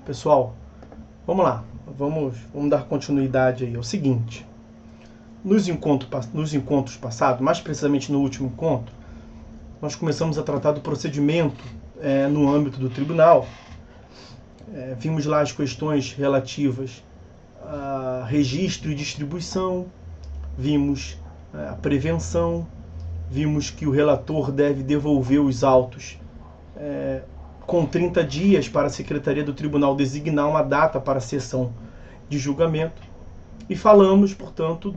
Pessoal, vamos lá, vamos dar continuidade aí. É o seguinte, nos encontros passados, mais precisamente no último encontro, nós começamos a tratar do procedimento no âmbito do tribunal. Vimos lá as questões relativas a registro e distribuição, vimos a prevenção, vimos que o relator deve devolver os autos com 30 dias para a Secretaria do Tribunal designar uma data para a sessão de julgamento. E falamos, portanto,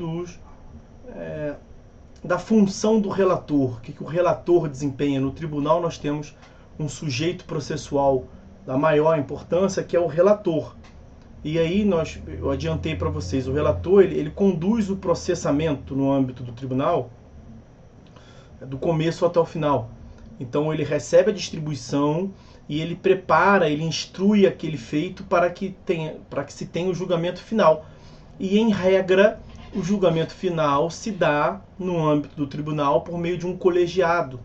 da função do relator, o que o relator desempenha. No tribunal nós temos um sujeito processual da maior importância, que é o relator. E aí eu adiantei para vocês, o relator ele conduz o processamento no âmbito do tribunal do começo até o final. Então ele recebe a distribuição e ele prepara, ele instrui aquele feito para que se tenha o julgamento final. E em regra, o julgamento final se dá no âmbito do tribunal por meio de um colegiado.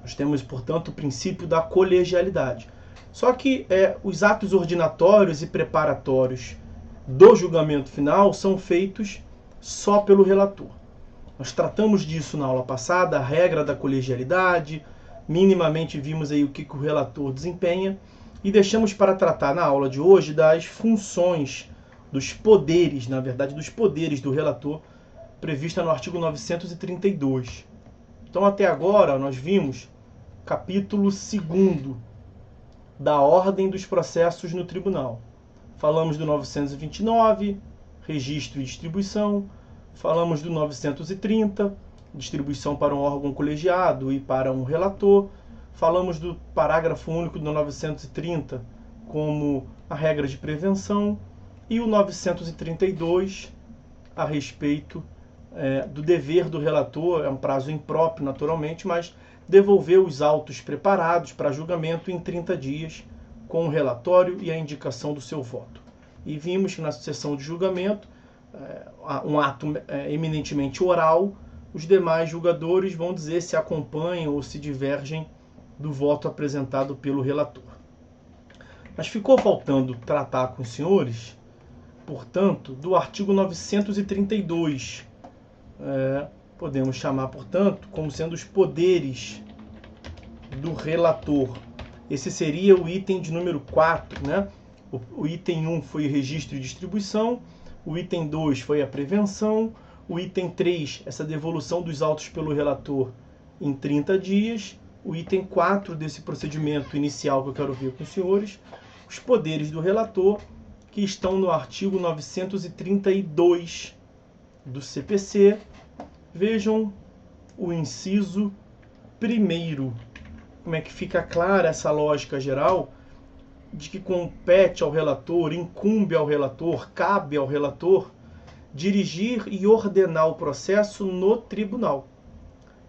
Nós temos, portanto, o princípio da colegialidade. Só que os atos ordinatórios e preparatórios do julgamento final são feitos só pelo relator. Nós tratamos disso na aula passada, a regra da colegialidade, minimamente vimos aí o que o relator desempenha, e deixamos para tratar na aula de hoje das funções, dos poderes, na verdade, dos poderes do relator, prevista no artigo 932. Então, até agora, nós vimos capítulo 2º da Ordem dos Processos no Tribunal. Falamos do 929, registro e distribuição. Falamos do 930, distribuição para um órgão colegiado e para um relator. Falamos do parágrafo único do 930 como a regra de prevenção. E o 932 a respeito do dever do relator, é um prazo impróprio naturalmente, mas devolver os autos preparados para julgamento em 30 dias com o relatório e a indicação do seu voto. E vimos que na sessão de julgamento, um ato eminentemente oral, os demais julgadores vão dizer se acompanham ou se divergem do voto apresentado pelo relator. Mas ficou faltando tratar com os senhores, portanto, do artigo 932. Podemos chamar, portanto, como sendo os poderes do relator. Esse seria o item de número 4, né? O item 1 foi registro e distribuição, o item 2 foi a prevenção, o item 3, essa devolução dos autos pelo relator em 30 dias, o item 4 desse procedimento inicial que eu quero ver com os senhores, os poderes do relator, que estão no artigo 932 do CPC. Vejam o inciso 1º, como é que fica clara essa lógica geral de que compete ao relator, incumbe ao relator, cabe ao relator dirigir e ordenar o processo no tribunal,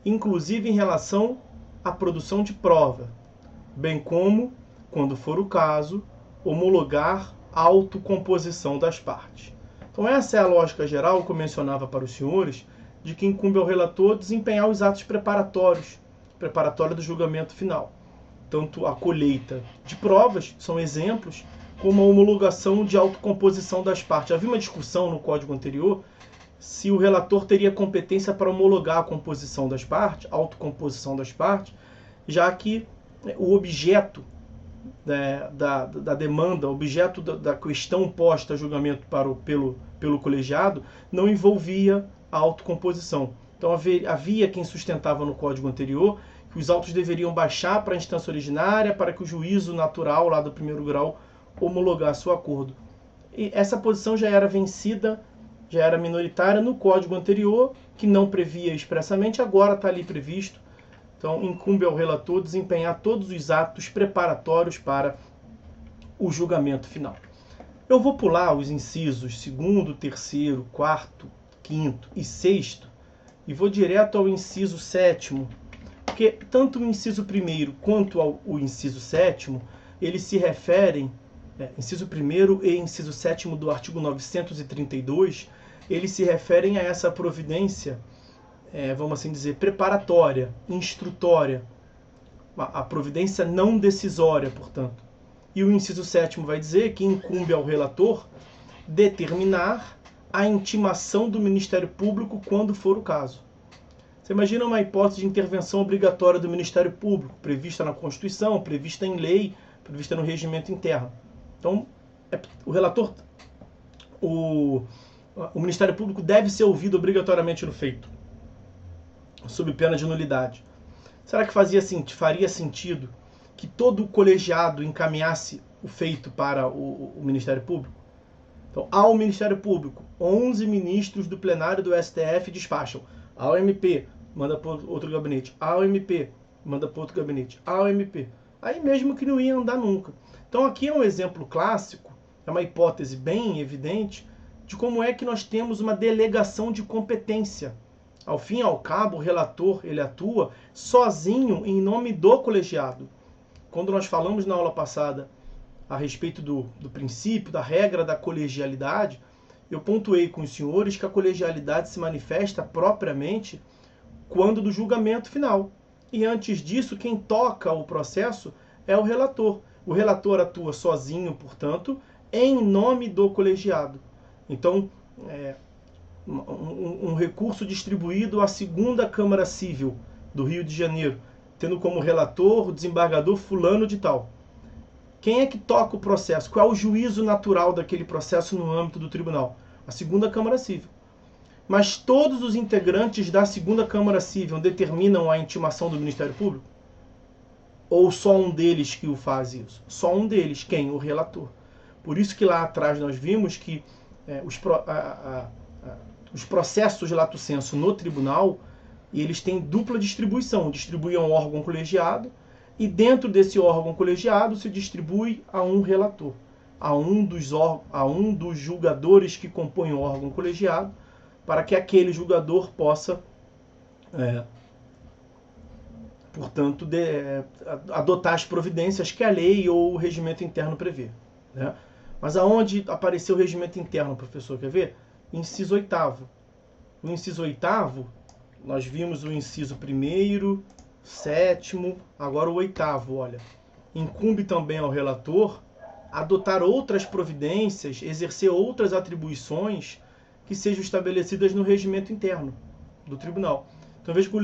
inclusive em relação à produção de prova, bem como, quando for o caso, homologar a autocomposição das partes. Então essa é a lógica geral que eu mencionava para os senhores, de que incumbe ao relator desempenhar os atos preparatórios do julgamento final. Tanto a colheita de provas, são exemplos, como a homologação de autocomposição das partes. Havia uma discussão no código anterior se o relator teria competência para homologar a composição das partes, a autocomposição das partes, já que o objeto da demanda, objeto da questão posta a julgamento pelo colegiado, não envolvia a autocomposição. Então havia quem sustentava no código anterior que os autos deveriam baixar para a instância originária para que o juízo natural lá do primeiro grau homologasse o acordo. E essa posição já era vencida, já era minoritária no código anterior, que não previa expressamente, agora está ali previsto. Então incumbe ao relator desempenhar todos os atos preparatórios para o julgamento final. Eu vou pular os incisos 2º, 3º, 4º, 5º e 6º e vou direto ao inciso 7º, porque tanto o inciso 1º quanto o inciso 7º, eles se referem, inciso 1º e inciso 7º do artigo 932, eles se referem a essa providência, vamos assim dizer, preparatória, instrutória, a providência não decisória, portanto. E o inciso 7º vai dizer que incumbe ao relator determinar a intimação do Ministério Público quando for o caso. Você imagina uma hipótese de intervenção obrigatória do Ministério Público, prevista na Constituição, prevista em lei, prevista no regimento interno. Então, o relator, o Ministério Público deve ser ouvido obrigatoriamente no feito, sob pena de nulidade. Será que faria sentido que todo o colegiado encaminhasse o feito para o Ministério Público? Então, ao Ministério Público, 11 ministros do plenário do STF despacham. Ao MP, manda para outro gabinete. Ao MP, manda para outro gabinete. Ao MP. Aí mesmo que não ia andar nunca. Então aqui é um exemplo clássico, é uma hipótese bem evidente, de como é que nós temos uma delegação de competência. Ao fim e ao cabo, o relator ele atua sozinho em nome do colegiado. Quando nós falamos na aula passada a respeito do princípio, da regra da colegialidade, eu pontuei com os senhores que a colegialidade se manifesta propriamente quando do julgamento final. E antes disso, quem toca o processo é o relator. O relator atua sozinho, portanto, em nome do colegiado. Então, um recurso distribuído à 2ª Câmara Civil do Rio de Janeiro, tendo como relator o desembargador fulano de tal. Quem é que toca o processo? Qual é o juízo natural daquele processo no âmbito do tribunal? A 2ª Câmara Civil. Mas todos os integrantes da 2ª Câmara Civil determinam a intimação do Ministério Público? Ou só um deles que o faz isso? Só um deles. Quem? O relator. Por isso que lá atrás nós vimos que os processos lato sensu no tribunal, eles têm dupla distribuição. Distribui a um órgão colegiado e dentro desse órgão colegiado se distribui a um relator, a um dos julgadores que compõem o órgão colegiado, para que aquele julgador possa, portanto, adotar as providências que a lei ou o regimento interno prevê. Né? Mas aonde apareceu o regimento interno, professor? Quer ver? Inciso 8º. No inciso 8º, nós vimos o inciso 1º, 7º, agora o 8º, olha. Incumbe também ao relator adotar outras providências, exercer outras atribuições que sejam estabelecidas no regimento interno do tribunal. Então veja que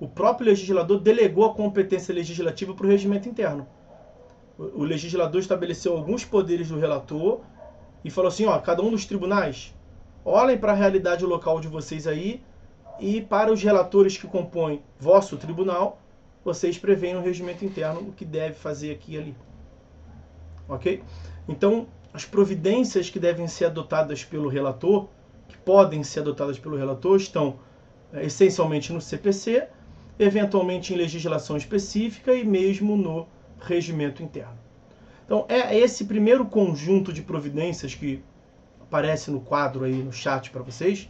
o próprio legislador delegou a competência legislativa para o regimento interno. O legislador estabeleceu alguns poderes do relator e falou assim, cada um dos tribunais, olhem para a realidade local de vocês aí e para os relatores que compõem vosso tribunal, vocês preveem no regimento interno o que deve fazer aqui e ali. Ok? Então, as providências que devem ser adotadas pelo relator, que podem ser adotadas pelo relator, estão essencialmente no CPC, eventualmente em legislação específica e mesmo no regimento interno. Então, é esse primeiro conjunto de providências que aparece no quadro aí no chat para vocês.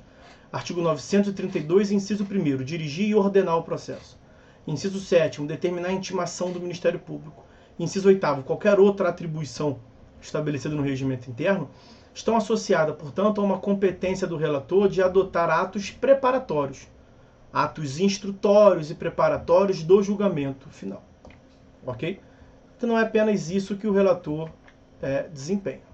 Artigo 932, inciso 1º, dirigir e ordenar o processo. Inciso 7º, determinar a intimação do Ministério Público. Inciso 8º, qualquer outra atribuição estabelecida no regimento interno, estão associadas, portanto, a uma competência do relator de adotar atos preparatórios, atos instrutórios e preparatórios do julgamento final. Ok? Então não é apenas isso que o relator desempenha.